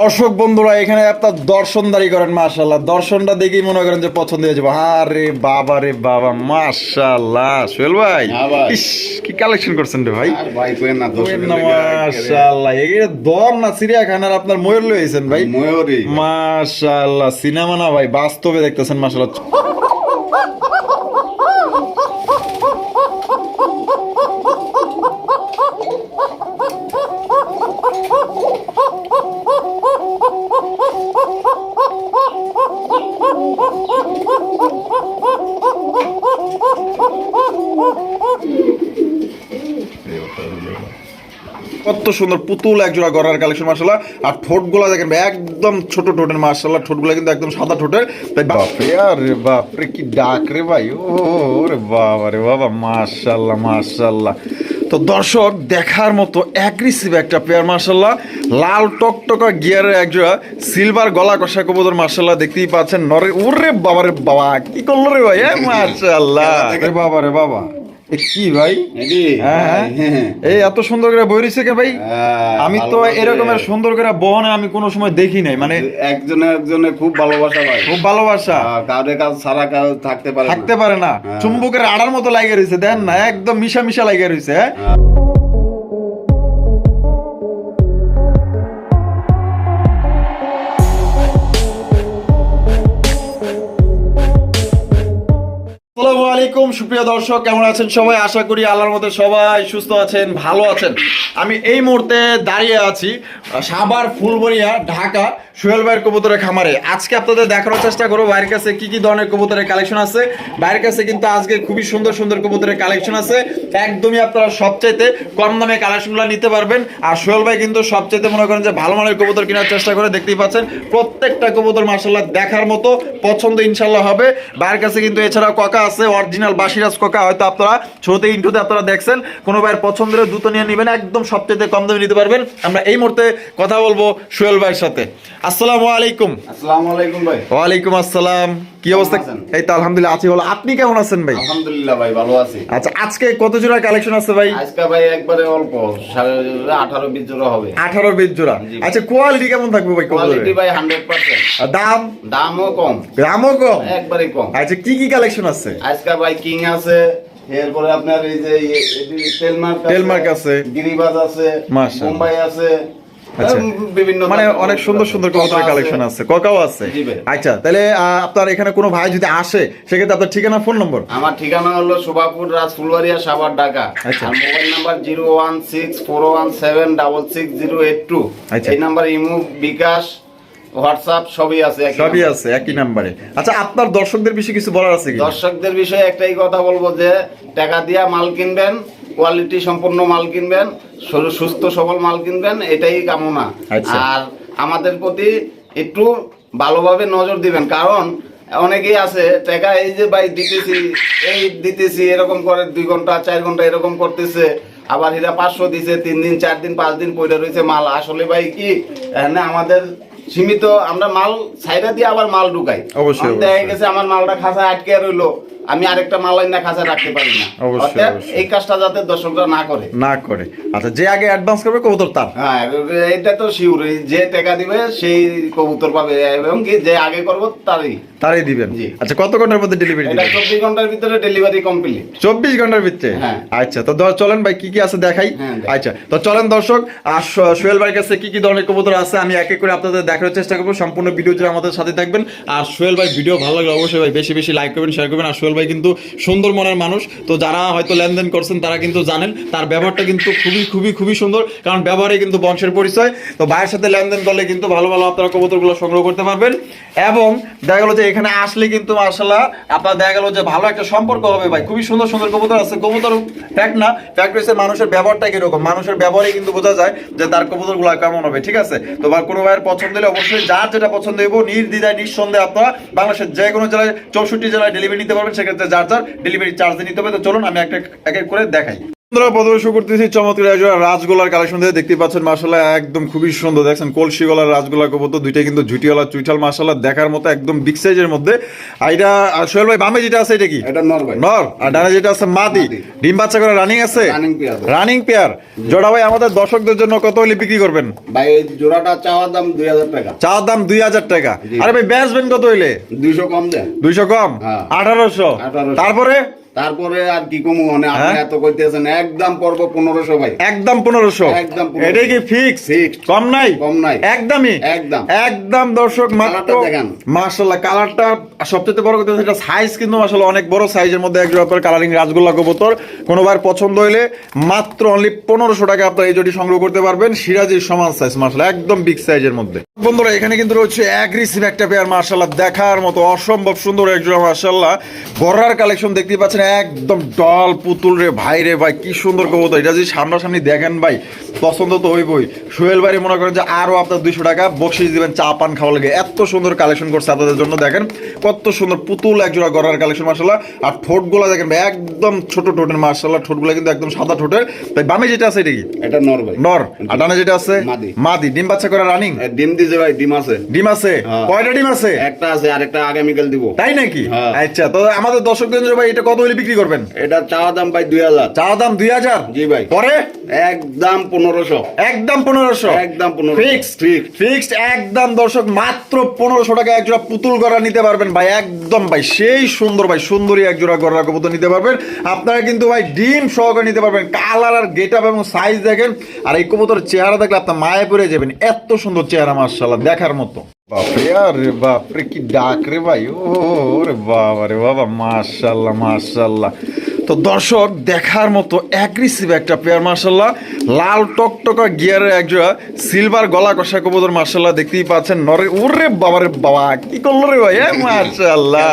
দর্শক বন্ধুরা এখানে আপনার দর্শনদারি করেন মাশাআল্লাহ, দর্শনটা দেখেই মনে করেন যে পছন্দ হয়ে যাবে। আরে বাবা রে বাবা, মাশাআল্লাহ সোহেল ভাই, ইস কি কালেকশন করছেন রে ভাই। মাশাআল্লাহ, এগুলো দম না চিড়িয়াখানার আপনার ময়ূর লইছেন ভাই। ময়ূরই মাশাআল্লাহ, সিনেমা না ভাই, বাস্তবে দেখতেছেন মাশাআল্লাহ। কত সুন্দর পুতুল একজোড়া গড়ার কালেকশন মাশাআল্লাহ। আর ঠোঁটগুলা দেখেন ভাই, একদম ছোট ঠোঁটের মাশাআল্লাহ, ঠোঁটগুলা কিন্তু একদম সাদা ঠোঁটের। তাই বাপরে, আরে বাপরে কি ডাক রে ভাই, ও রে বাবা রে বাবা, মাশাআল্লাহ মাশাআল্লাহ। তো দর্শক দেখার মতো অ্যাগ্রেসিভ একটা পেয়ার মাশাআল্লাহ, লাল টকটকা গিয়ারের একজোড়া সিলভার গলা কষা কবুতর মাশাআল্লাহ, দেখতেই পাচ্ছেন নরে। ওরে বাবা রে বাবা, কি করলো রে ভাই, মাশাআল্লাহ রে বাবা রে বাবা। কি ভাই, এই এত সুন্দর করে বই রইছে কে ভাই? আমি তো এরকমের সুন্দর করে বহনে আমি কোনো সময় দেখি নাই, মানে একজনে খুব ভালোবাসা ভাই, খুব ভালোবাসা, কাউরে কাজ ছাড়া কাউ থাকতে পারে না। চুম্বকের আড়ার মতো লাগিয়ে রইছে, দেন না একদম মিশা মিশা লাগিয়ে রইছে। আসসালামু আলাইকুম সুপ্রিয় দর্শক, কেমন আছেন সবাই? আশা করি আল্লাহর মধ্যে সবাই সুস্থ আছেন, ভালো আছেন। আমি এই মুহূর্তে দাঁড়িয়ে আছি সাভার ফুলবরিয়া ঢাকা সোহেল ভাইয়ের কবুতরের খামারে। আজকে আপনাদের দেখানোর চেষ্টা করবো ভাইয়ের কাছে কি কি ধরনের কবুতরের কালেকশন আছে। ভাইয়ের কাছে কিন্তু আজকে খুবই সুন্দর সুন্দর কবুতরের কালেকশন আছে, একদমই আপনারা সবচাইতে কম দামে কালেকশনগুলো নিতে পারবেন। আর সোহেল ভাই কিন্তু সবচাইতে মনে করেন যে ভালো মানের কবুতর কেনার চেষ্টা করে, দেখতেই পাচ্ছেন প্রত্যেকটা কবুতর মাশাআল্লাহ দেখার মতো, পছন্দ ইনশাল্লাহ হবে। ভাইয়ের কাছে কিন্তু এছাড়া ককা আছে, অরিজিনাল বাসিরাজ ককা, হয়তো আপনারা ছোটতে ইন্টুতে আপনারা দেখছেন। কোনো ভাইয়ের পছন্দের দ্রুত নিয়ে নেবেন, একদম সবচেয়ে কম দামে নিতে পারবেন। আমরা এই মুহূর্তে কথা বলবো সোহেল ভাইয়ের সাথে। আসসালামু আলাইকুম। আসসালামু আলাইকুম ভাই। ওয়ালাইকুম আসসালাম। কি অবস্থা? এই তো আলহামদুলিল্লাহ আছি ভালো। আপনি কেমন আছেন ভাই? আলহামদুলিল্লাহ ভাই ভালো আছি। আচ্ছা, আজকে কত জোড়া কালেকশন আছে ভাই? আজকে ভাই একবারে অল্প 18-20 জোড়া হবে। 18-20 জোড়া। আচ্ছা, কোয়ালিটি কেমন থাকবে ভাই? কোয়ালিটি ভাই 100%। দাম? দামও কম, দামও কম, একবারে কম। আচ্ছা, কি কি কালেকশন আছে আজকে ভাই? কিং আছে, এরপরে আপনার এই যে টেলমার্ক আছে, গিরিবাজ আছে, মাশাআল্লাহ, মুম্বাই আছে। আচ্ছা, বিভিন্ন মানে অনেক সুন্দর সুন্দর কবুতরের কালেকশন আছে, ককাও আছে। আচ্ছা, তাহলে আপনার এখানে কোনো ভাই যদি আসে সেক্ষেত্রে আপনার ঠিকানা, ফোন নম্বর? আমার ঠিকানা হলো শোভাপুর, রাজফুলবাড়িয়া, সাভার, ঢাকা। আর মোবাইল নাম্বার 01641660682। এই নাম্বার ইমো, বিকাশ, হোয়াটসঅ্যাপ সবই আছে, একই নাম্বারে। আচ্ছা, আপনার দর্শকদের বিষয়ে কিছু বলার আছে কি? দর্শকদের বিষয়ে একটাই কথা বলবো যে টাকা দিয়া মাল কিনবেন, কোয়ালিটি সম্পন্ন মাল কিনবেন, সুস্থ সবল মাল কিনবেন, এটাই কামনা। আর আমাদের প্রতি একটু ভালোভাবে নজর দিবেন, কারণ অনেকেই আছে টাকা এই যে ভাই দিতেছি এরকম করে 2 ঘন্টা 4 ঘন্টা এরকম করতেছে, আবার এরা 500 দিছে, 3 দিন 4 দিন 5 দিন পড়ে রয়েছে মাল। আসলে ভাই কি আমাদের সীমিত, আমরা মাল ছাইরা দিয়ে আবার মাল ঢুকাই। অবশ্যই দেখা গেছে আমার মালটা খাঁচায় আটকে রইলো, আমি আরেকটা মাল না খাঁচায় রাখতে পারি না। এই কাজটা যাতে দর্শকরা না করে। আচ্ছা, যে আগে অ্যাডভান্স করবে কবুতর তার, হ্যাঁ এটা তো শিওর, যে টাকা দিবে সেই কবুতর পাবে, এবং কি যে আগে করবো তারই দিবেন। আচ্ছা, কত ঘন্টার মধ্যে ডেলিভারি? এটা 24 ঘন্টার ভিতরে ডেলিভারি কমপ্লিট। 24 ঘন্টার ভিতরে? হ্যাঁ। আচ্ছা, তো চলেন ভাই কি কি আছে দেখাই। আচ্ছা, তো চলেন দর্শক, আর সোহেল ভাইয়ের কাছে কি কি ধরনের কবুতর আছে আমি এক এক করে আপনাদের দেখানোর চেষ্টা করবো। সম্পূর্ণ ভিডিও জুড়ে আমাদের সাথে থাকবেন। আর সোহেল ভাই ভিডিও ভালো লাগলে অবশ্যই ভাই বেশি বেশি লাইক করবেন, শেয়ার করবেন। আর সোহেল ভাই কিন্তু সুন্দর মনের মানুষ, তো যারা হয়তো লেনদেন করছেন তারা কিন্তু জানেন তার ব্যবহারটা কিন্তু খুবই খুবই খুবই সুন্দর, কারণ ব্যবহারে কিন্তু বংশের পরিচয়। তো ভাইয়ের সাথে লেনদেন করলে কিন্তু ভালো ভালো আপনারা কবুতরগুলো সংগ্রহ করতে পারবেন। এবং দেখা গেল যে এখানে আসলে কিন্তু মাশাআল্লাহ আপনার দেখা গেল যে ভালো একটা সম্পর্ক হবে ভাই। খুবই সুন্দর সুন্দর কবুতর আছে। কবুতর ফ্যাক্ট না, ফ্যাক্ট হচ্ছে মানুষের ব্যবহারটা কিরকম, মানুষের ব্যবহারে কিন্তু বোঝা যায় যে তার কবুতরগুলো কেমন হবে। ঠিক আছে, তো কোনো ভাইয়ের পছন্দ হলে অবশ্যই যার যেটা পছন্দ হইব নির্দ্বিধায় নিঃসন্দেহে আপনারা বাংলাদেশের যে কোনো জেলায় 64 জেলায় ডেলিভারি নিতে পারবেন। সেক্ষেত্রে যার যার ডেলিভারি চার্জ নিতে হবে। তো চলুন আমি এক এক করে দেখাই। প্রথমে শুরু করতেছি চমৎকার একজোড়া রাজগোলার কালেকশন থেকে দেখতে পাচ্ছেন মাশাআল্লাহ একদম খুবই সুন্দর দেখছেন কলসি গলার রাজগোলা কবুতর দুইটাই কিন্তু ঝুটিওয়ালা চুইঠাল মাশাআল্লাহ দেখার মতো একদম বিগ সাইজের মধ্যে আর এটা সোহেল ভাই বামে যেটা আছে এটা কি এটা নর ভাই নর আর ডানে যেটা আছে মাদি ডিম বাচ্চা করে রানিং আছে রানিং পেয়ার জোড়া ভাই আমাদের দর্শকদের জন্য কত হলে বিক্রি করবেন ভাই এই জোড়াটা চাওয়ার দাম 2000 টাকা চাওয়ার দাম 2000 টাকা আরে ভাই বেচবেন কত হইলে 200 কম দেন 200 কম হ্যাঁ। 1800 তারপরে তারপরে আর কি কমু মানে আপনি এত কইতেছেন একদম পর্ব 1500 ভাই একদম 1500 একদম 1500 এটাই কি ফিক্স Fixed। কম নাই কম নাই একদমই একদম একদম দর্শক মাত্র কালারটা দেখেন। মাশাআল্লাহ কালারটা সবচেয়ে বড় কথা এটা সাইজ কিন্তু মাশাআল্লাহ অনেক বড় সাইজের মধ্যে একজন আপনার কালারিং রাজগোল্লা কবুতর কোনোবার পছন্দ হইলে মাত্র অনলি 1500 টাকা আপনারা এই জোড়ি সংগ্রহ করতে পারবেন সিরাজির সমান সাইজ মাশাআল্লাহ একদম বিগ সাইজের মধ্যে বন্ধুরা এখানে কিন্তু রয়েছে অ্যাগ্রেসিভ একটা পেয়ার মাশাআল্লাহ দেখার মতো অসম্ভব সুন্দর একজন মাশাআল্লাহ গড়ার কালেকশন দেখতে পাচ্ছেন একদম ডল পুতুল রে ভাই রে ভাই কি সুন্দর কবুতর এটা যদি সামনাসামনি দেখেন ভাই পছন্দ তো হইবই সোহেল ভাই মনে করেন যে আরো আপনার 200 টাকা বকশিস দিবেন চা পান খাওয়া লাগে এত সুন্দর কালেকশন করছে আপনাদের জন্য দেখেন কত সুন্দর পুতুল একজোড়া গড়ার কালেকশন মাশাআল্লাহ আর ঠোঁটগুলো দেখেন ভাই একদম ছোট ঠোঁটের মাশাআল্লাহ ঠোঁটগুলো কিন্তু একদম সাদা ঠোঁটের তাই বামে যেটা আছে এটা কি এটা নর ভাই নর আর ডানে যেটা আছে মাদি। মাদি ডিম বাচ্চা করে রানিং ডিম দিছে ভাই ডিম আছে ডিম আছে হ্যাঁ। কয়টা ডিম আছে একটা আছে আর একটা আগামীকাল দিব তাই নাকি হ্যাঁ। আচ্ছা তো আমাদের দর্শকদের জন্য ভাই এটা কত হলে বিক্রি করবেন এটা চাওয়া দাম ভাই 2000 চা দাম 2000 জি ভাই পরে একদম 1500 একদম 1500 একদম 1500 ফিক্সড ঠিক ফিক্সড একদম দর্শক মাত্র 1500 টাকা একজোড়া পুতুল গড়া নিতে পারবেন ভাই একদম ভাই সেই সুন্দর ভাই সুন্দরী একজোড়া গড়া কবুতর নিতে পারবেন আপনারা কিন্তু ভাই ডিম সহকারে নিতে পারবেন কালার আর গেটআপ এবং সাইজ দেখেন আর এই কবুতরের চেহারা দেখলে আপনার মায়ে পড়ে যাবেন এত সুন্দর চেহারা মাশাআল্লাহ দেখার মতো বাপরে আরে বাপরে কি ডাক রে ভাই ও রে বাবা রে বাবা মাশাআল্লাহ মাশাআল্লাহ তো দর্শক দেখার মতো অ্যাগ্রেসিভ একটা পেয়ার মাশাআল্লাহ লাল টকটকা গিয়ারের একজোড়া সিলভার গলা কষা কবুতর মাশাআল্লাহ দেখতেই পাচ্ছেন নরে ওরে বাবা রে বাবা কি করলো রে ভাই মাশাআল্লাহ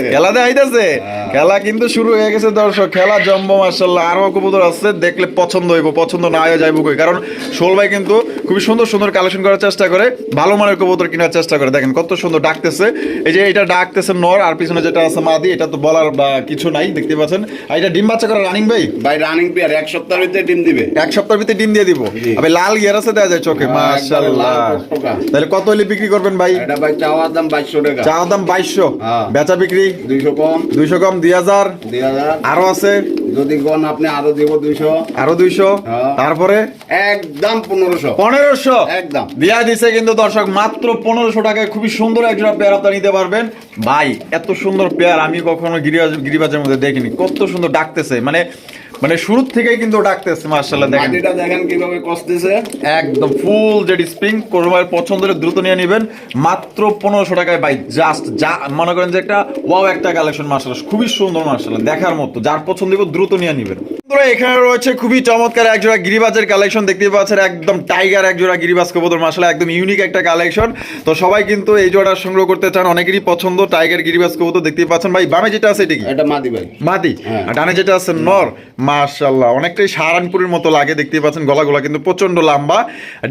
খেলা দেখাইতেছে খেলা কিন্তু শুরু হয়ে গেছে দর্শক খেলা জম্ব মাশাআল্লাহ আরো কবুতর আছে দেখলে পছন্দ হইব পছন্দ না হয়ে যাইব কই কারণ শোল ভাই কিন্তু খুবই সুন্দর সুন্দর কালেকশন করার চেষ্টা করে ভালো মানের কবুতর কেনার চেষ্টা করে দেখেন কত সুন্দর ডাকতেছে এই যে এটা ডাকতেছে নর আর পিছনে যেটা আছে মাদি এটা তো বলার কিছু নাই দেখতে পাচ্ছেন আর এটা ডিম বাচ্চা করে রানিং ভাই ভাই রানিং পেয়ার এক সপ্তাহের ভিতরে ডিম দিবে এক সপ্তাহের ভিতরে ডিম দিয়ে দিব জি। আবে লাল গিয়ার আছে দেয়া যায় চোখে মাশাআল্লাহ লাল টকটকা। তাহলে কত হলে বিক্রি করবেন ভাই এটা ভাই চাওয়া দাম 2200 টাকা চা দাম 2200 হ্যাঁ। বেচা বিক্রি 200 কম 200 কম 2000 2000 আরো আছে যদি কোন আপনি আরো দিব 200 আরো 200 হ্যাঁ। তারপরে একদম 1500 1500 একদম দিয়া দিছে কিন্তু দর্শক মাত্র 1500 টাকায় খুবই সুন্দর একজোড়া পেয়ার আপনারা নিতে পারবেন ভাই এত সুন্দর পেয়ার আমি কখনো গিরিবাজের মধ্যে দেখিনি কত সুন্দর ডাকতেছে মানে শুরু থেকেই কিন্তু ডাকতেছে মাশাআল্লাহ দেখেন মাটিটা দেখেন কিভাবে কষতেছে একদম ফুল জেডি স্প্রিং কোরবানির পছন্দ হলে দ্রুত নিয়ে নেবেন মাত্র 1500 টাকায় ভাই জাস্ট যা মনে করেন যে একটা ওয়াও একটা কালেকশন মাশাআল্লাহ খুবই সুন্দর মাশাআল্লাহ দেখার মতো যার পছন্দ হবে দ্রুত নিয়ে নেবেন এখানে রয়েছে খুবই চমৎকার একজোড়া গিরিবাজের কালেকশন দেখতে পাচ্ছেন একদম টাইগার একজোড়া গিরিবাজ কবুতর মাশাআল্লাহ একদম ইউনিক একটা কালেকশন তো সবাই কিন্তু এই জোড়া সংগ্রহ করতে চান অনেকেরই পছন্দ টাইগার গিরিবাজ কবুতর দেখতে পাচ্ছেন ভাই বামে যেটা আছে এটা কি এটা মাদি ভাই মাদি হ্যাঁ। আর ডানে যেটা আছে নর মাশাআল্লাহ অনেকটাই সাহারানপুরের মতো লাগে দেখতে পাচ্ছেন গলাগুলা কিন্তু প্রচন্ড লম্বা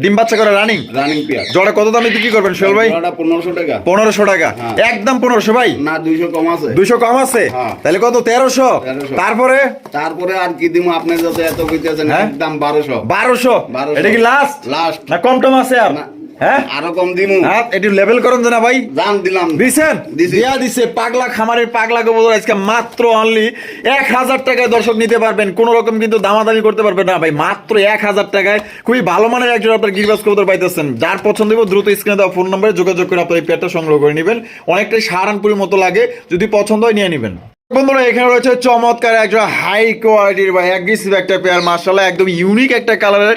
ডিম বাচ্চা করে রানিং পেয়ার জোড়া কত দামে বিক্রি করবেন সোহেল ভাই এটা 1500 টাকা 1500 টাকা হ্যাঁ। একদম 1500 ভাই না 200 কম আছে 200 কম আছে হ্যাঁ। তাহলে কত 1300 1300 তারপরে তারপরে আর কি দিমু আপনি যত এত কইতেছেন হ্যাঁ? একদম 1200 1200 এটা কি লাস্ট লাস্ট না কম টম আছে আর না। হ্যাঁ আরো কম দিমু হ্যাঁ একটু লেভেল করেন না ভাই দাম দিলাম দিছেন দিছি। দিয়া দিছে পাগলা খামারের পাগলা কবুতর আজকে মাত্র অনলি 1000 টাকায় দর্শক নিতে পারবেন কোনো রকম কিন্তু দামাদামি করতে পারবেন না ভাই মাত্র 1000 টাকায় খুবই ভালো মানের একজন আপনার গিরিবাজ কবুতর পাইতেছেন যার পছন্দ হবে দ্রুত স্ক্রিনে দেওয়া ফোন নম্বরে যোগাযোগ করে আপনার এই পেয়ারটা সংগ্রহ করে নেবেন অনেকটাই সাহারানপুরের মতো লাগে যদি পছন্দ হয় নিয়ে নেবেন বন্ধুরা এখানে রয়েছে চমৎকার একটা হাই কোয়ালিটির বা অ্যাগ্রেসিভ একটা পেয়ার মাশাআল্লাহ একদম ইউনিক একটা কালারের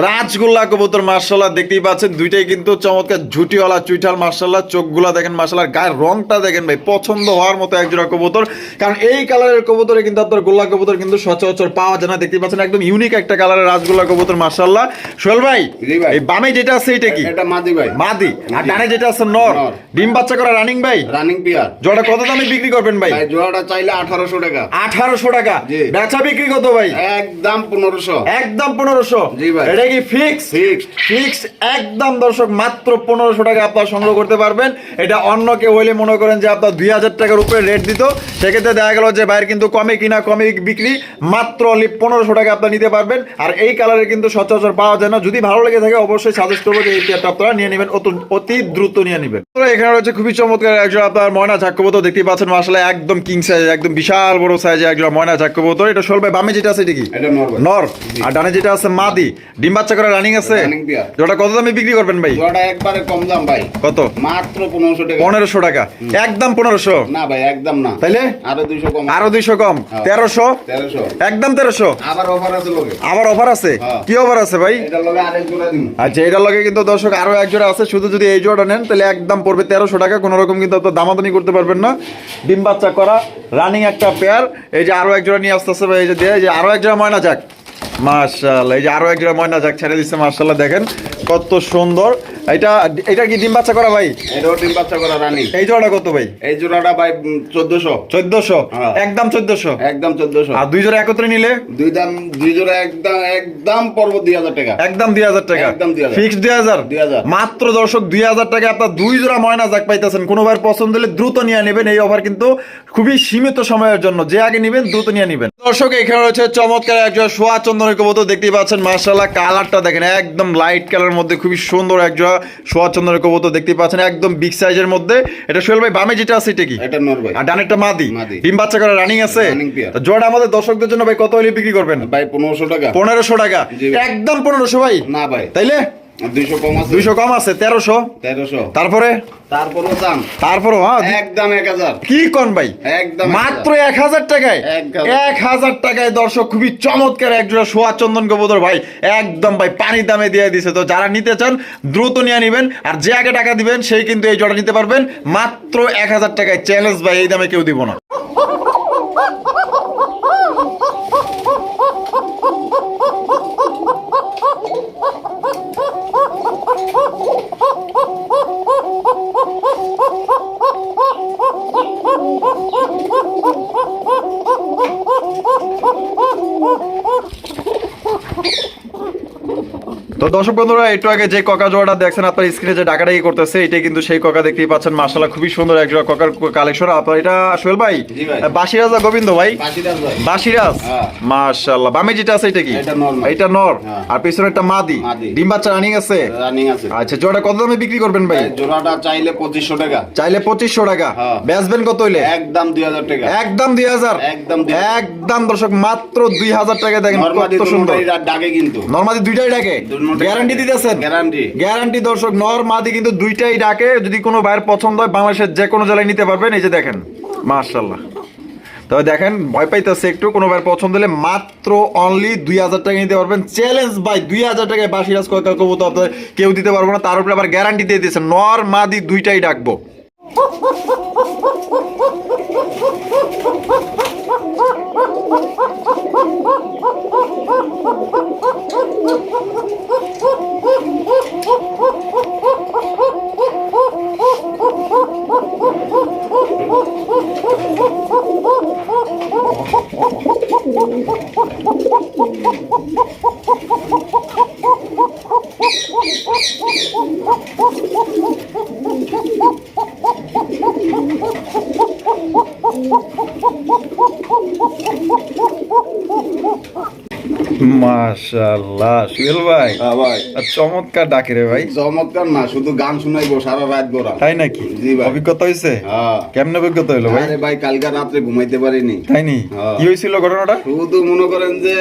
রাজগোল্লা কবুতর মাশাআল্লাহ দেখতেই পাচ্ছেন দুইটাই কিন্তু চমৎকার ঝুটিওয়ালা চুইঠাল মাশাআল্লাহ চোখগুলা দেখেন মাশাআল্লাহ গায়ের রংটা দেখেন ভাই পছন্দ হওয়ার মতো একজোড়া কবুতর কারণ এই কালারের কবুতরে কিন্তু আপনার গোল্লা কবুতর কিন্তু সচরাচর পাওয়া যায় না দেখতেই পাচ্ছেন একদম ইউনিক একটা কালারের রাজগোল্লা কবুতর মাশাআল্লাহ সোহেল ভাই জি ভাই। এই বামে যেটা আছে এটা কি এটা মাদি ভাই মাদি আর ডানে যেটা আছে নর নর। ডিম বাচ্চা করা রানিং ভাই রানিং পেয়ার জোড়া কত দামে বিক্রি করবেন ভাই ভাই জোড়াটা চাইলে 1800 টাকা। 1800 টাকা। জি। বেচা বিক্রি কত ভাই? একদম 1500। একদম 1500। জি ভাই। এটা কি ফিক্স? ফিক্স একদম দর্শক, মাত্র 1500 টাকা আপনারা সংগ্রহ করতে পারবেন। এটা অন্য কেউ হইলে মনে করেন যে আপনার 2000 টাকার উপরে রেট দিত, সেক্ষেত্রে দেখা গেল যে বাইরে কিন্তু কমে কিনা কমে বিক্রি, মাত্র অনলি 1500 টাকা আপনারা নিতে পারবেন। আর এই কালারে কিন্তু সচরাচর পাওয়া যায় না। যদি ভালো লেগে থাকে অবশ্যই সাজেস্ট করবো যে এই পেয়ারটা আপনারা নিয়ে নেবেন, অতি দ্রুত নিয়ে নেবেন। এখানে রয়েছে খুবই চমৎকার একজন আপনার ময়না ঝাক্কবুতর, দেখতে পাচ্ছেন মাশাআল্লাহ একদম কিং সাইজ, একদম বিশাল বড় সাইজে একজন ময়না ঝাক্কবুতর। এটা শোল ভাই, বামে যেটা আছে এটা কি? এটা নর ভাই। নর। আর ডানে যেটা আছে মাদি, ডিম বাচ্চা করে রানিং আছে। Running pair. যেটা কত দামে বিক্রি করবেন ভাই? জোড়াটা একবারে কম দাম ভাই। কত? মাত্র 1500 টাকা। 1500 টাকা। একদম 1500 না ভাই, একদম না। তাইলে আরো 200 কম। আরো 200 কম। 1300। 1300। একদম 1300। আবার অফার আছে লগে। আবার অফার আছে? হ্যাঁ। কি অফার আছে ভাই? এটা লগে আরেক জোড়া দিন। আচ্ছা, এটার লগে কিন্তু দর্শক আরো এক জোড়া আছে। শুধু যদি এই জোড়াটা নেন তাহলে একদম পড়বে 1300 টাকা। কোনো রকম কিন্তু আপনার দামাদানি করতে পারবেন না। ডিম বাচ্চা করা রানিং একটা পেয়ার। এই যে আরো এক জোড়া নিয়ে আসতেছে ভাই, এই যে দিয়ে, এই যে আরো এক জোড়া ময়না যাক। মাশাআল্লাহ, এই যে আরো এক জোড়া ময়না যাক ছেড়ে দিচ্ছে। মাশাআল্লাহ, দেখেন কত সুন্দর। এটা কি ডিম বাচ্চা করা ভাই? এটাও ডিম বাচ্চা করা রানী। এই জোড়াটা কত ভাই? এই জোড়াটা ভাই 1400। 1400। হ্যাঁ। একদম 1400। একদম 1400। আর দুই জোড়া একত্রে নিলে? দুই জোড়া একদম পড়ব 2000 টাকা। একদম 2000 টাকা। একদম 2000। ফিক্সড 2000। 2000। মাত্র দর্শক 2000 টাকা আপনার দুই জোড়া ময়না যাক পাইতেছেন। কোনো ভাইয়ের পছন্দ হলে দ্রুত নিয়ে নেবেন। এই অফার কিন্তু খুবই সীমিত সময়ের জন্য, যে আগে নেবেন দ্রুত নিয়ে নেবেন। দর্শক এখানে রয়েছে চমৎকার একজোড়া সোয়া চন্দনের কবুতর, দেখতেই পাচ্ছেন মাশাআল্লাহ কালারটা দেখেন, একদম লাইট কালারের মধ্যে খুবই সুন্দর একজোড়া সোয়া চন্দনের কবুতর দেখতেই পাচ্ছেন, একদম বিগ সাইজের মধ্যে। এটা সোহেল ভাই বামে যেটা আছে এটা কি? এটা নর ভাই। আর ডানেরটা মাদি। মাদি। ডিম বাচ্চা করা রানিং আছে। Running pair. তো জোড়া আমাদের দর্শকদের জন্য ভাই কত হলে বিক্রি করবেন? ভাই 1500 টাকা। 1500 টাকা। জি। একদম 1500 ভাই। না ভাই। তাইলে 200 কম আছে। 200 কম আছে। 1300। 1300। তারপরে দাম তারপরও হ্যাঁ একদম 1000। কি কোন ভাই? একদম মাত্র 1000 টাকায়। 1000 টাকায় দর্শক খুবই চমৎকার একজোড়া সোয়া চন্দন কবুতর ভাই, একদম ভাই পানি দামে দিয়ে দিছে। তো যারা নিতে চান দ্রুত নিয়ে নেবেন। আর যে আগে টাকা দিবেন সেই কিন্তু এই জোড়া নিতে পারবেন মাত্র 1000 টাকায়। চ্যালেঞ্জ ভাই, এই দামে কেউ দিব না। তো দর্শক বন্ধুরা, একটু আগে যে ককা জোড়াটা দেখছেন আপনার স্ক্রিনে যে ডাকাডাকি করতেছে, এটাই কিন্তু সেই ককা, দেখতেই পাচ্ছেন মাশাআল্লাহ খুবই সুন্দর এক জোড়া ককার কালেকশন। আপনার এটা সোহেল ভাই? জি ভাই। বাসিরাজ আর গোবিন্দ ভাই? বাসিরাজ ভাই। বাসিরাজ। হ্যাঁ। মাশাআল্লাহ, বামে যেটা আছে এটা কি? এটা নর। এটা নর। হ্যাঁ। আর পিছনে একটা মাদি। মাদি। ডিম বাচ্চা রানিং আছে। রানিং আছে। আচ্ছা, জোড়া কত দামে বিক্রি করবেন ভাই? জোড়াটা চাইলে 2500 টাকা। চাইলে 2500 টাকা। হ্যাঁ। বেচবেন কত হইলে? একদম 2000 টাকা। একদম 2000। একদম 2000। একদম দর্শক মাত্র 2000 টাকা। দেখেন নরমাদি কত সুন্দর। ডাকে কিন্তু। নরমাদি দুইটাই ডাকে। গ্যারান্টি দিতেছেন? গ্যারান্টি। গ্যারান্টি দর্শক, নর মাদি কিন্তু দুইটাই ডাকে। যদি কোনো ভাইয়ের পছন্দ হয় বাংলাদেশের যে কোনো জেলায় নিতে পারবেন। এই যে দেখেন মাশাআল্লাহ। তবে দেখেন ভয় পাইতেছে একটু, কোনো ভাইয়ের পছন্দ হলে মাত্র অনলি 2000 টাকা নিতে পারবেন। চ্যালেঞ্জ ভাই, 2000 টাকায় বাসিরাজ কয়কা কবুতর আপনার কেউ দিতে পারবো না। তার উপরে আবার গ্যারান্টি দিয়ে দিয়েছেন, নর মাদি দুইটাই ডাকবো। মাশাআল্লাহ সুহেল ভাই, হ্যাঁ ভাই। আর চমৎকার ডাকে রে ভাই। চমৎকার না, শুধু গান শুনাইবো সারা রাত গোরা। তাই নাকি? জি ভাই। অভিজ্ঞতা হয়েছে? হ্যাঁ। কেমন অভিজ্ঞতা হলো ভাই? আরে ভাই, কালকে রাত্রে ঘুমাইতে পারিনি। তাই নি? হ্যাঁ। কি হয়েছিল ঘটনাটা? শুধু মনে করেন যে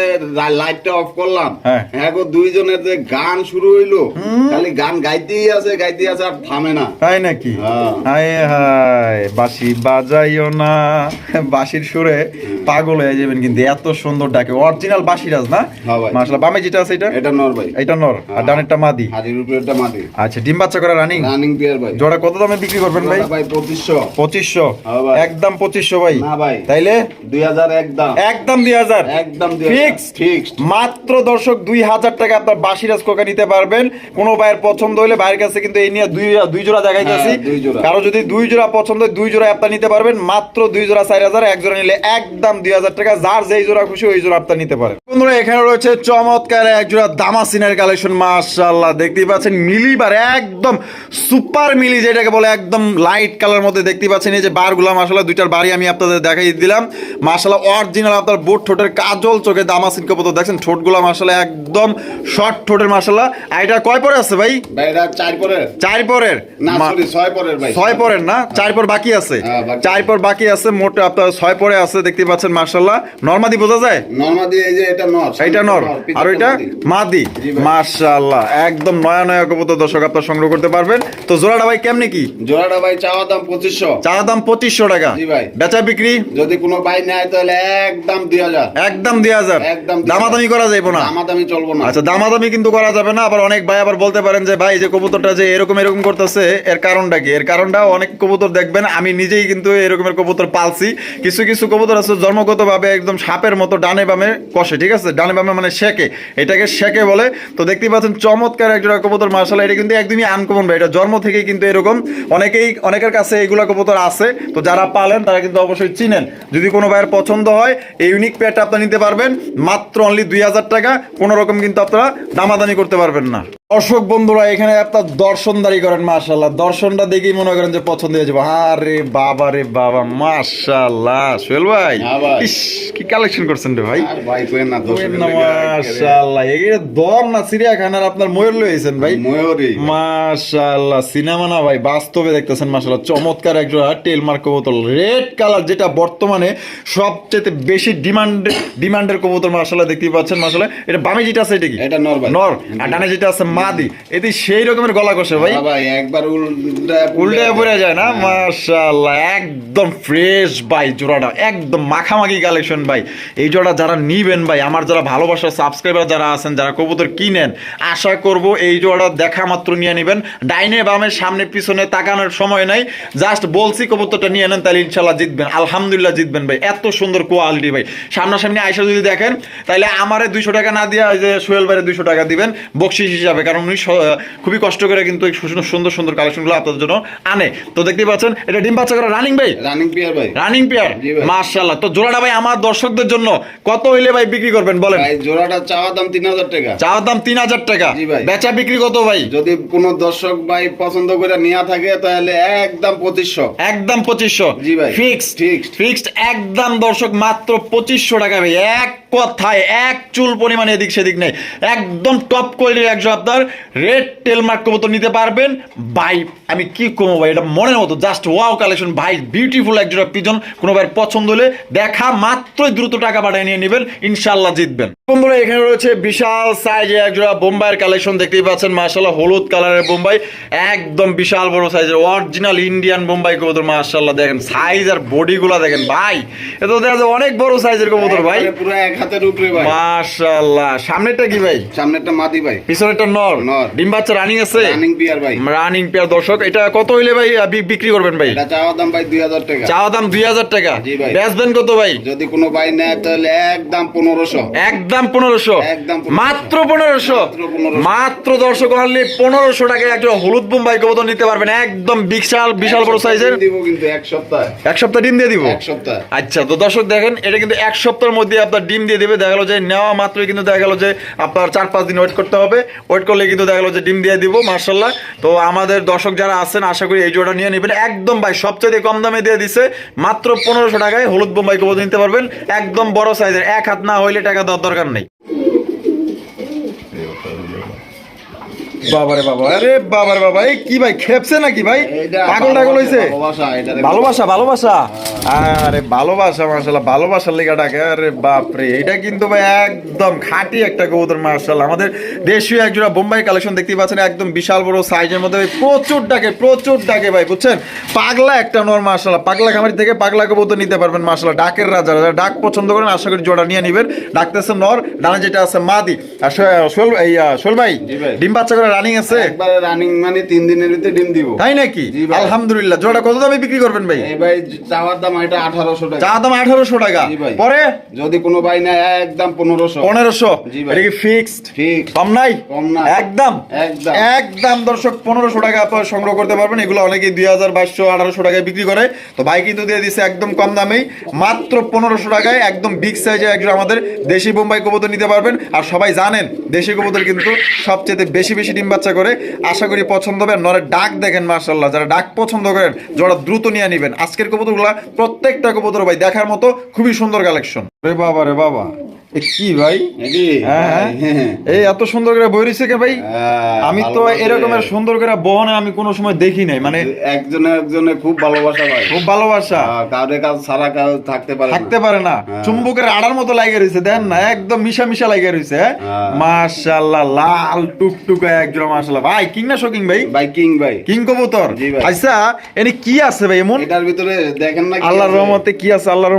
লাইটটা অফ করলাম, হ্যাঁ। গো দুইজনের যে গান শুরু হইলো, খালি গান গাইতেই আছে আর থামে না। তাই নাকি? হ্যাঁ। হায় হায়, বাঁশি বাজাইও না। বাঁশির সুরে পাগল হয়ে যাবেন কিন্তু, এত সুন্দর ডাকে। অরিজিনাল বাঁশিরাজ না? হ্যাঁ ভাই। মাশাআল্লাহ। বামে যেটা আছে এটা এটা নর ভাই, এটা নর আর ডানেরটা মাদি। হাজির উপরেরটা মাদি। আচ্ছা, ডিম বাচ্চা করা রানিং রানিং পেয়ার ভাই। জোড়া কত দামে বিক্রি করবেন ভাই? ভাই 2500। 2500 হ্যাঁ ভাই। একদম 2500 ভাই? না ভাই, তাইলে 2000 একদম। একদম 2000 একদম 2000 ফিক্সড। ফিক্সড। মাত্র দর্শক 2000 টাকা আপনার বাসিরাজ কোকা নিতে পারবেন। কোনো ভাইয়ের পছন্দ হলে ভাইয়ের কাছে কিন্তু এই নিয়ে দুই জোড়া দেখাইতেছি। হ্যাঁ, 2 জোড়া। কারো যদি 2 জোড়া পছন্দ হয় 2 জোড়া আপনার নিতে পারবেন। মাত্র 2 জোড়া 4000, এক জোড়া নিলে একদম 2000 টাকা। যার যেই জোড়া খুশি ওই জোড়া আপনার নিতে পারেন। বন্ধুরা এখানে রয়েছে চমৎকার এক জোড়া দামাসিনের কালেকশন। মাশাআল্লাহ, দেখতেই পাচ্ছেন মিলিবার একদম সুপার মিলি যেটাকে বলে, একদম লাইট কালার মধ্যে দেখতেই পাচ্ছেন। এই যে বারগুলা মাশাআল্লাহ, দুইটার বাড়ি আমি আপনাদের দেখাই দিলাম। মাশাআল্লাহ অরিজিনাল আপনার বুট ঠোঁটের কাজল চোখে দামাসিন কবুতর দেখছেন। ঠোঁটগুলা মাশাআল্লাহ একদম শর্ট ঠোঁটের মাশাআল্লাহ। আর এটা কয় পরে আছে ভাই? ভাই এটা 4 পরের। 4 পরের না সরি 6 পরের ভাই। 6 পরের না, 4 পর বাকি আছে। হ্যাঁ, বাকি। 4 পর বাকি আছে, মোট আপনার 6 পরে আছে দেখতেই পাচ্ছেন মাশাআল্লাহ। নরমাদি বোঝা যায়? নরমাদি এই যে এটা নর। এইটা নর আর ওইটা মাদি। জি ভাই। মাশাআল্লাহ একদম নয়া নয়া কবুতর দর্শক আপনারা সংগ্রহ করতে পারবেন। তো জোড়াটা ভাই কেমনে কি? জোড়াটা ভাই চাওয়া দাম 2500। চাওয়া দাম 2500 টাকা। জি ভাই। বেচা বিক্রি যদি কোনো ভাই নেয় তাহলে একদম 2000। একদম 2000। একদম 2000। দামাদামি করা যাবে না? দামাদামি চলবো না। আচ্ছা, দামাদামি কিন্তু করা যাবে না। আবার অনেক ভাই আবার বলতে পারেন যে ভাই যে কবুতরটা যে এরকম এরকম করতেছে, এর কারণটা কি? এর কারণটা অনেক কবুতর দেখবেন, আমি নিজেই কিন্তু এরকমের কবুতর পালছি। কিছু কিছু কবুতর আছে জন্মগতভাবে একদম সাপের মতো ডানে বামে কষে, ঠিক আছে? ডানে বামে মানে শেকে, এটাকে শেকে বলে। তো দেখতেই পাচ্ছেন চমৎকার একজোড়া কবুতর মাশাআল্লাহ। এটা কিন্তু একদমই আনকমন ভাই, এটা জন্ম থেকেই কিন্তু এরকম। অনেকের কাছে এইগুলা কবুতর আছে। তো যারা পালেন তারা কিন্তু অবশ্যই চিনেন। যদি কোনো ভাইয়ের পছন্দ হয় এই ইউনিক পেয়ারটা আপনারা নিতে পারবেন মাত্র অনলি 2000 টাকা। কোনো রকম কিন্তু আপনারা দামাদামি করতে পারবেন না। দর্শক বন্ধুরা এখানে আপনার দর্শনদারি করেন মাশাআল্লাহ। দর্শনটা দেখেই মনে করেন যে পছন্দ হয়ে যাবে। আরে বাবা রে বাবা, মাশাআল্লাহ সোহেল ভাই, হ্যাঁ ভাই। ইস কি কালেকশন করছেন রে ভাই। আর ভাই কই না দোষ। মাশাআল্লাহ, এগুলো দম না চিড়িয়াখানার আপনার ময়ূর লইছেন ভাই। ময়ূরী। মাশাআল্লাহ, সিনেমা না ভাই, বাস্তবে দেখতেছেন মাশাআল্লাহ। চমৎকার একজোড়া টেল মার্ক কবুতর, রেড কালার, যেটা বর্তমানে সবচেয়ে বেশি ডিমান্ডের কবুতর মাশাআল্লাহ। দেখতেই পাচ্ছেন মাশাআল্লাহ। এটা বামে যেটা আছে এটা কি? এটা নর ভাই। নর আর ডানে যেটা আছে মাদি। এতে সেই রকমের গলা কষে ভাই, হ্যাঁ ভাই একবার উল্টে পড়ে যায় না? মাশাআল্লাহ একদম ফ্রেশ ভাই জোড়াটা, একদম মাখামাখি কালেকশন ভাই। এই জোড়া যারা নিবেন ভাই, আমার যারা ভালোবাসার সাবস্ক্রাইবার যারা আছেন, যারা কবুতর কিনেন, আশা করব এই জোড়া দেখা মাত্র নিয়ে নেবেন। ডাইনে বামে সামনে পিছনে তাকানোর সময় নাই, জাস্ট বলছি কবুতরটা নিয়ে নেন, তাহলে ইনশাল্লাহ জিতবেন। আলহামদুলিল্লাহ জিতবেন ভাই, এত সুন্দর কোয়ালিটি ভাই। সামনাসামনি আয়সা যদি দেখেন তাহলে আমারে 200 টাকা না দিয়ে যে সোহেল ভাইয়ের 200 টাকা দিবেন বকশিস হিসাবে, কারণ উনি খুবই কষ্ট করে কিন্তু এই সুন্দর সুন্দর কালেকশনগুলো আপনাদের জন্য আনে। তো দেখতেই পাচ্ছেন এটা ডিম বাচ্চা করা রানিং ভাই, রানিং পেয়ার ভাই। Running pair. জি ভাই। মাশাআল্লাহ। তো জোড়াটা ভাই আমার দর্শকদের জন্য কত হইলে ভাই বিক্রি করবেন বলেন? ভাই জোড়াটা চাওয়া দাম 3000 টাকা। চাওয়ার দাম 3000 টাকা। জি ভাই। বেচা বিক্রি কত ভাই? যদি কোনো দর্শক ভাই পছন্দ করে নিয়ে থাকে তাহলে একদম 2500। একদম 2500। জি ভাই। ফিক্সড একদম দর্শক মাত্র 2500 টাকা ভাই। এক কথায় এক চুল পরিমাণে এদিক সেদিক নেই, একদম টপ কোয়ালিটির একজন আপনার রেড টেল মার্ক কবুতর নিতে পারবেন ভাই। আমি কি কমো ভাই, এটা মনের মতো জাস্ট ওয়াও কালেকশন ভাই। বিউটিফুল একজোড়া পিজন, কোনো ভাইয়ের পছন্দ হলে দেখা মাত্রই দ্রুত টাকা পাঠিয়ে নিয়ে নেবেন, ইনশাআল্লাহ জিতবেন। বন্ধুরা এখানে রয়েছে বিশাল সাইজের একজোড়া বোম্বাইয়ের কালেকশন, দেখতেই পাচ্ছেন মাশাআল্লাহ। হলুদ কালারের বোম্বাই, একদম বিশাল বড় সাইজের অরিজিনাল ইন্ডিয়ান বোম্বাই কবুতর মাশাআল্লাহ। দেখেন সাইজ আর বডিগুলো দেখেন ভাই, এটা তো দেখা যায় অনেক বড় সাইজের কবুতর ভাই, পুরো এক হাতের উপরে ভাই মাশাআল্লাহ। সামনেরটা কি ভাই? সামনেরটা মাদি ভাই, পিছনেরটা নর। ডিম বাচ্চা রানিং আছে, রানিং পেয়ার ভাই। রানিং পেয়ার দর্শক। এটা কত হইলে ভাই বিক্রি করবেন ভাই? এটা চাওয়া দাম ভাই 2000 টাকা। চাওয়া দাম 2000 টাকা। জি ভাই। বেচবেন কত ভাই? যদি কোনো ভাই নেয় তাহলে একদম 1500। একদম 1500। একদম মাত্র 1500। মাত্র দর্শক অনলি 1500 টাকায় একটা হলুদ বোম্বাই কবুতর নিতে পারবেন, একদম বিশাল বড় সাইজের। দিব কিন্তু এক সপ্তাহ ডিম দিয়ে দিব। এক সপ্তাহ। আচ্ছা তো দর্শক দেখেন, এটা কিন্তু এক সপ্তাহের মধ্যে আপনার ডিম দিয়ে দেবে। দেখা গেল যে নেওয়া মাত্রই কিন্তু দেখা গেল যে আপনার 4-5 দিন ওয়েট করতে হবে, ওয়েট করলে কিন্তু দেখা গেল যে ডিম দিয়ে দিব মাশাআল্লাহ। তো আমাদের দর্শক যারা আছেন আশা করি এই জোড়া নিয়ে নেবেন, একদম ভাই সবচেয়ে কম দামে দিয়ে দিছে মাত্র 1500 টাকায় হলুদ বোম্বাই কবুতর নিতে পারবেন, একদম বড় সাইজের। এক হাত না হইলে টাকা দেওয়ার দরকার নেই। বাবারে বাবা, আরে বাবারে বাবা, এই কি ভাই খেপছে নাকি ভাই? পাগল টাগল হইছে? ভালোবাসা। আরে ভালোবাসা মাশাআল্লাহ, ভালোবাসার লেগে ডাকে। আরে বাপরে, এটা কিন্তু ভাই একদম খাঁটি একটা কবুতর মাশাআল্লাহ। আমাদের দেশীয় একজোড়া বোম্বাই কালেকশন দেখতেই পাচ্ছেন, একদম বিশাল বড় সাইজের মধ্যে ভাই, প্রচুর ডাকে ভাই, বুঝছেন? পাগলা একটা নর মাশাআল্লাহ, পাগলা খামারি থেকে পাগলা কবুতর নিতে পারবেন মাশাআল্লাহ। ডাকের রাজা, যারা ডাক পছন্দ করেন আশা করি জোড়া নিয়ে নেবেন। ডাকতেছে নর, ডানে যেটা আছে মাদি। আর সোহেল ভাই, জি ভাই। ডিম বাচ্চা করে রানিং আছে? একবারে রানিং, মানে 3 দিনের ভিতরে ডিম দিব। তাই নাকি? জি ভাই। আলহামদুলিল্লাহ। জোড়া কত দামে বিক্রি করবেন ভাই? এই ভাই চাওয়ার দাম এটা 1800 টাকা। চা দাম 1800 টাকা। জি ভাই। পরে যদি কোনো ভাই নেয় একদম 1500। 1500। জি ভাই। এটা কি ফিক্সড? ফিক্স। কম নাই? কম না। একদম একদম। একদম দর্শক 1500 টাকা আপনারা সংগ্রহ করতে পারবেন। এগুলো অনেকেই 2000, 2200, 1800 টাকায় বিক্রি করে। তো ভাই কিন্তু দিয়ে দিচ্ছে একদম কম দামেই, মাত্র 1500 টাকায় একদম বিগ সাইজে একজন আমাদের দেশি বোম্বাই কবুতর নিতে পারবেন। আর সবাই জানেন দেশি কবুতর কিন্তু সবচেয়ে বেশি ডিম বাচ্চা করে। আশা করি পছন্দ হবে। নরে ডাক দেখেন মাশাআল্লাহ, যারা ডাক পছন্দ করেন জোড়া দ্রুত নিয়ে নেবেন। আজকের কবুতরগুলা প্রত্যেকটা কবুতর ভাই দেখার মতো, খুবই সুন্দর কালেকশন। রে বাবা রে বাবা, এ কি ভাই? এডি হ্যাঁ, এই এত সুন্দর করে বই রইছে কে ভাই? আমি তো এরকমের সুন্দর করে বহনে আমি কোনো সময় দেখি নাই, মানে একজনে খুব ভালোবাসা ভাই, খুব ভালোবাসা। কাউরে কাজ ছাড়া কাউ থাকতে পারে না। চুম্বকের আড়ার মতো লাগিয়ে রইছে, দেন না, একদম মিশা লাগিয়ে রইছে। মাশাআল্লাহ, লাল টুকটুকা একজোড়া মাশাআল্লাহ। ভাই কিং না শোকিং ভাই? ভাই কিং কবুতর। জি ভাই। আচ্ছা, এনে কি আছে ভাই এমন? এটার ভিতরে দেখেন না, আল্লাহর রহমতে কি আছে? আল্লাহর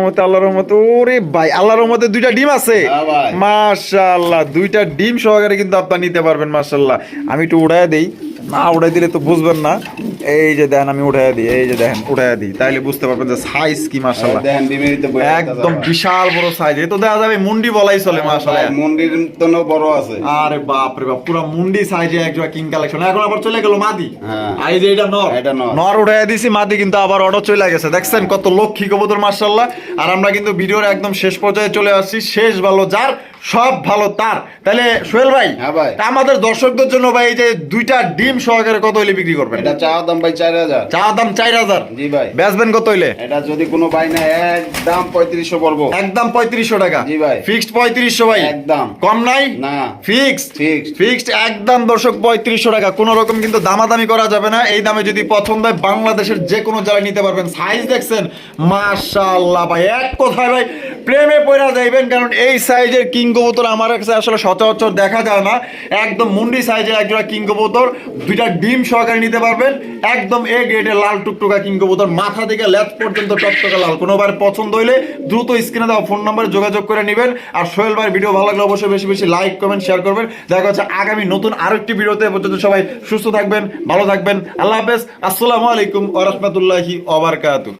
রহমতে ওরে ভাই, আল্লাহর রহমতে 2টা ডিম আছে। হ্যাঁ ভাই। মাশাআল্লাহ, 2টা ডিম সহকারে কিন্তু আপনারা নিতে পারবেন মাশাআল্লাহ। আমি একটু উড়ায় দেই, না উড়াই দিলে তো বুঝবেন না। এই যে দেখেন, আমি উঠাইয়া দিই, এই যে দেখেন উঠাইয়া দিই, তাইলে বুঝতে পারবেন যে সাইজ কি মাশাআল্লাহ। দেখেন ডিমের ভিতরে বড় একদম বিশাল বড় সাইজ। এ তো দেখা যাবে মুন্ডি বলাই চলে মাশাআল্লাহ। মন্দির তো বড় আছে। আরে বাপ রে বাপ, পুরো মুন্ডি সাইজে একজোড়া কিং কালেকশন। এখন আবার চলে গেল মাদি। হ্যাঁ। আর এই যে এটা নর, নর উঠাইয়া দিছি, মাদি কিন্তু আবার অর্ডার চলে গেছে। দেখছেন কত লক্ষ্মী কবুতর মাশাআল্লাহ। আর আমরা কিন্তু ভিডিওর একদম শেষ পর্যায়ে চলে আসছি। শেষ ভালো যার, সব ভালো তার। তাহলে সোহেল ভাই, হ্যাঁ ভাই, আমাদের দর্শকদের জন্য ভাই এই যে 2টা ডিম সহকারে কত হইলে বিক্রি করবেন? এটা চাওয়া দাম ভাই 4000। চাওয়া দাম 4000। জি ভাই। বেচবেন কত হইলে? এটা যদি কোনো ভাই না একদম 3500 পড়বো। একদম 3500 টাকা। জি ভাই। ফিক্সড 3500 ভাই। একদম। কম নাই? না। ফিক্সড একদম দর্শক 3500 টাকা। কোনো রকম কিন্তু দামাদামি করা যাবে না। এই দামে যদি পছন্দ হয় বাংলাদেশের যে কোনো জায়গায় নিতে পারবেন। সাইজ দেখছেন মাশাআল্লাহ ভাই, এক কথায় ভাই প্রেমে পড়া যাইবেন। কারণ এই সাইজের কিং কবুতর আমার কাছে আসলে সচরাচর দেখা যায় না। একদম মুন্ডি সাইজের একজোড়া কিং কবুতর, 2টা ডিম সহকারে নিতে পারবেন। একদম এ গ্রেডের লাল টুকটুকা কিং কবুতর, মাথা থেকে লেজ পর্যন্ত টকটকা লাল। কোনোবার পছন্দ হইলে দ্রুত স্ক্রিনে দেওয়া ফোন নম্বরে যোগাযোগ করে নেবেন। আর সোহেল ভাই ভিডিও ভালো লাগলে অবশ্যই বেশি লাইক, কমেন্ট, শেয়ার করবেন। দেখা হচ্ছে আগামী নতুন আরেকটি ভিডিওতে। পর্যন্ত সবাই সুস্থ থাকবেন, ভালো থাকবেন। আল্লাহ হাফেজ। আসসালামু আলাইকুম ওয়া রাহমাতুল্লাহি ওয়া বারাকাতুহু।